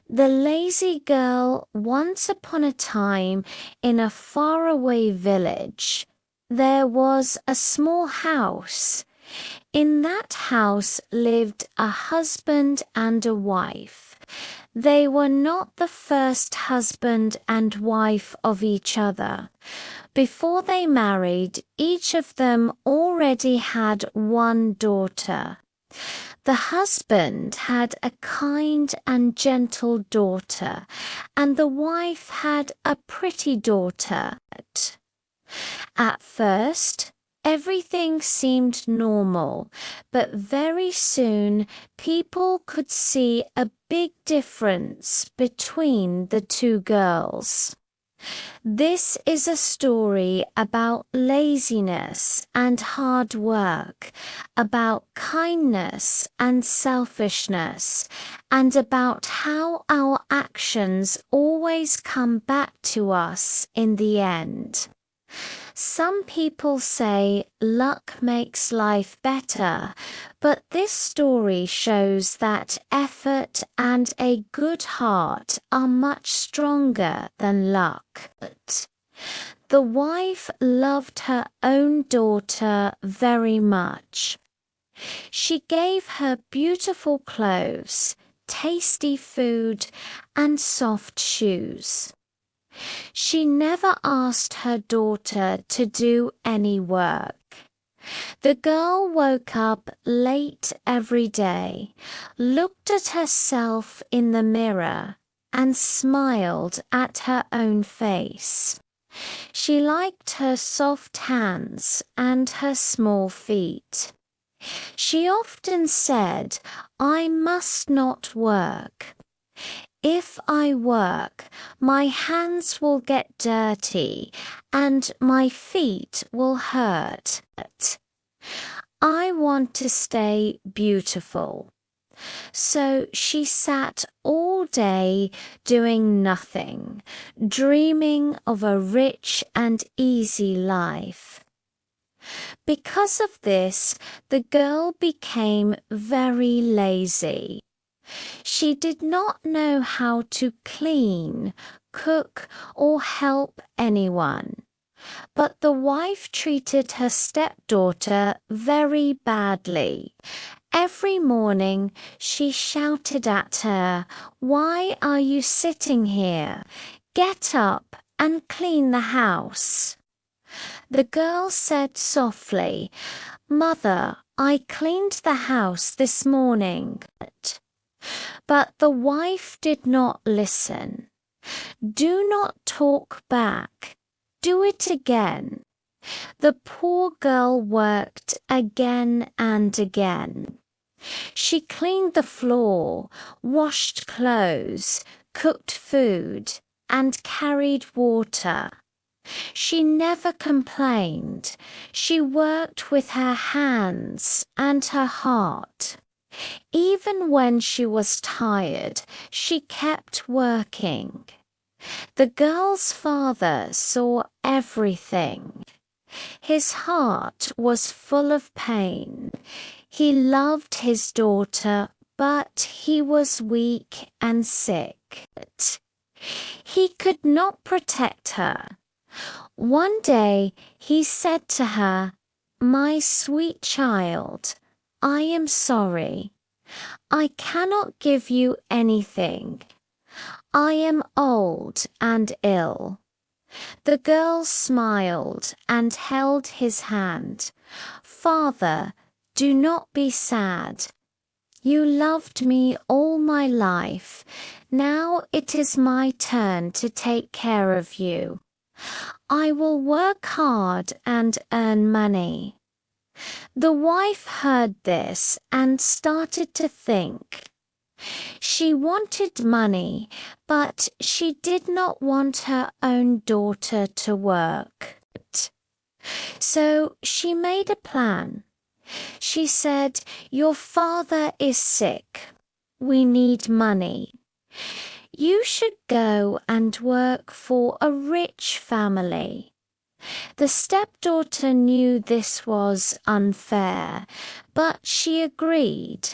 The lazy girl. Once upon a time, in a faraway village, there was a small house. In that house lived a husband and a wife. They were not the first husband and wife of each other. Before they married, each of them already had one daughter. The husband had a kind and gentle daughter, and the wife had a pretty daughter. At first, everything seemed normal, but very soon people could see a big difference between the two girls. This is a story about laziness and hard work, about kindness and selfishness, and about how our actions always come back to us in the end. Some people say luck makes life better, but this story shows that effort and a good heart are much stronger than luck. The wife loved her own daughter very much. She gave her beautiful clothes, tasty food, and soft shoes. She never asked her daughter to do any work. The girl woke up late every day, looked at herself in the mirror, and smiled at her own face. She liked her soft hands and her small feet. She often said, "I must not work. If I work, my hands will get dirty and my feet will hurt. I want to stay beautiful." So she sat all day doing nothing, dreaming of a rich and easy life. Because of this, the girl became very lazy. She did not know how to clean, cook, or help anyone. But the wife treated her stepdaughter very badly. Every morning she shouted at her, "Why are you sitting here? Get up and clean the house." The girl said softly, "Mother, I cleaned the house this morning." But the wife did not listen. "Do not talk back. Do it again." The poor girl worked again and again. She cleaned the floor, washed clothes, cooked food, and carried water. She never complained. She worked with her hands and her heart. Even when she was tired, she kept working. The girl's father saw everything. His heart was full of pain. He loved his daughter, but he was weak and sick. He could not protect her. One day he said to her, "My sweet child, I am sorry. I cannot give you anything. I am old and ill." The girl smiled and held his hand. "Father, do not be sad. You loved me all my life. Now it is my turn to take care of you. I will work hard and earn money." The wife heard this and started to think. She wanted money, but she did not want her own daughter to work. So she made a plan. She said, "Your father is sick. We need money. You should go and work for a rich family." The stepdaughter knew this was unfair, but she agreed.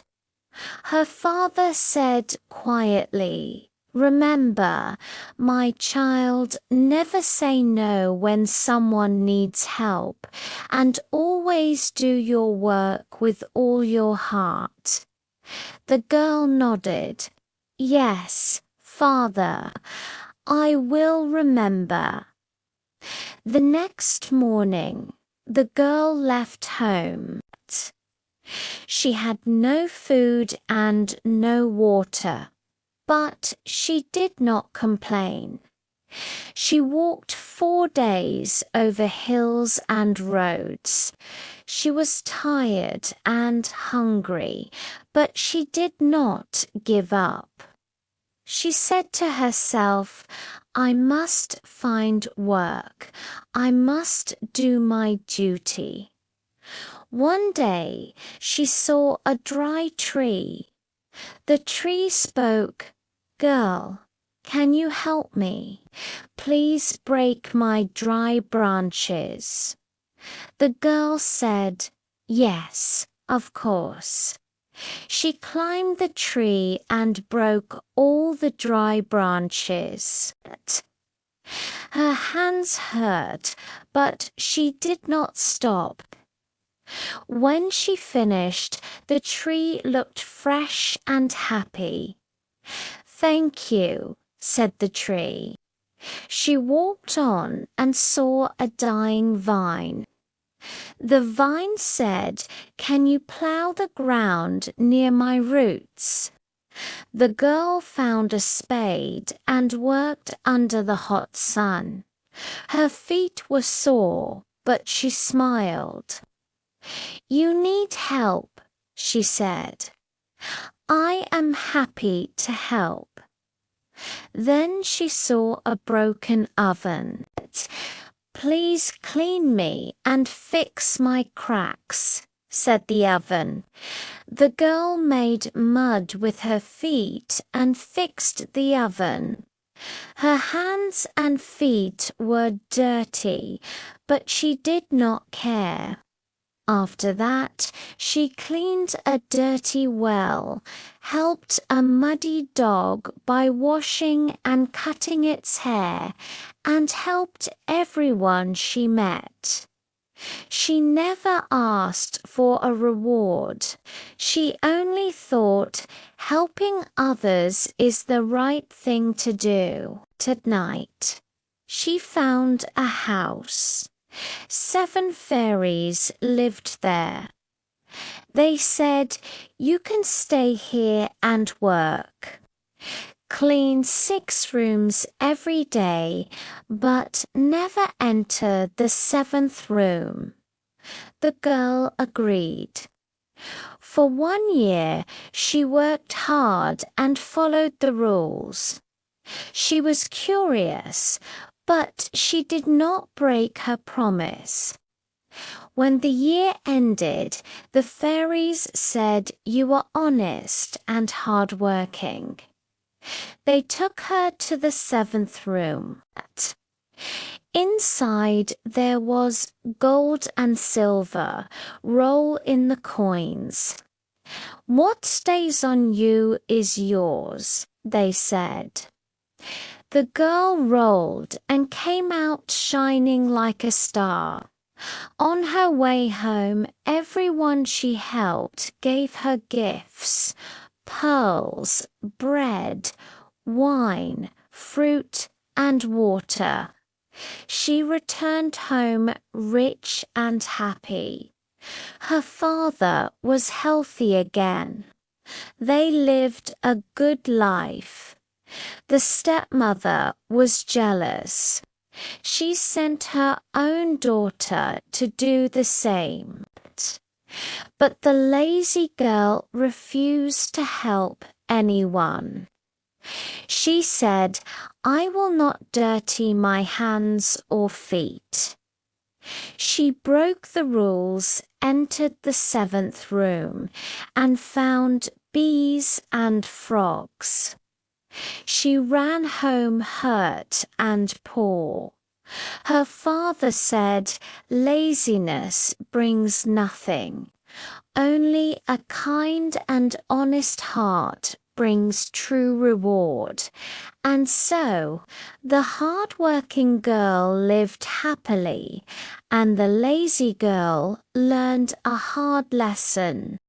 Her father said quietly, "Remember, my child, never say no when someone needs help, and always do your work with all your heart." The girl nodded. "Yes, father, I will remember." The next morning, the girl left home. She had no food and no water, but she did not complain. She walked 4 days over hills and roads. She was tired and hungry, but she did not give up. She said to herself, "I must find work. I must do my duty." One day she saw a dry tree. The tree spoke, "Girl, can you help me? Please break my dry branches." The girl said, "Yes, of course." She climbed the tree and broke all the dry branches. Her hands hurt, but she did not stop. When she finished, the tree looked fresh and happy. "Thank you," said the tree. She walked on and saw a dying vine. The vine said, "Can you plow the ground near my roots?" The girl found a spade and worked under the hot sun. Her feet were sore, but she smiled. "You need help," she said. "I am happy to help." Then she saw a broken oven. "Please clean me and fix my cracks," said the oven. The girl made mud with her feet and fixed the oven. Her hands and feet were dirty, but she did not care. After that, she cleaned a dirty well, helped a muddy dog by washing and cutting its hair, and helped everyone she met. She never asked for a reward. She only thought helping others is the right thing to do. Tonight, she found a house. 7 fairies lived there. They said, "You can stay here and work. Clean 6 rooms every day, but never enter the 7th room." The girl agreed. For 1 year, she worked hard and followed the rules. She was curious, but she did not break her promise. When the year ended, the fairies said, "You are honest and hardworking." They took her to the 7th room. Inside there was gold and silver. Roll in the coins. "What stays on you is yours," they said. The girl rolled and came out shining like a star. On her way home, everyone she helped gave her gifts: pearls, bread, wine, fruit, and water. She returned home rich and happy. Her father was healthy again. They lived a good life. The stepmother was jealous. She sent her own daughter to do the same. But the lazy girl refused to help anyone. She said, "I will not dirty my hands or feet." She broke the rules, entered the 7th room, and found bees and frogs. She ran home hurt and poor. Her father said, "Laziness brings nothing. Only a kind and honest heart brings true reward. And so the hardworking girl lived happily, and the lazy girl learned a hard lesson.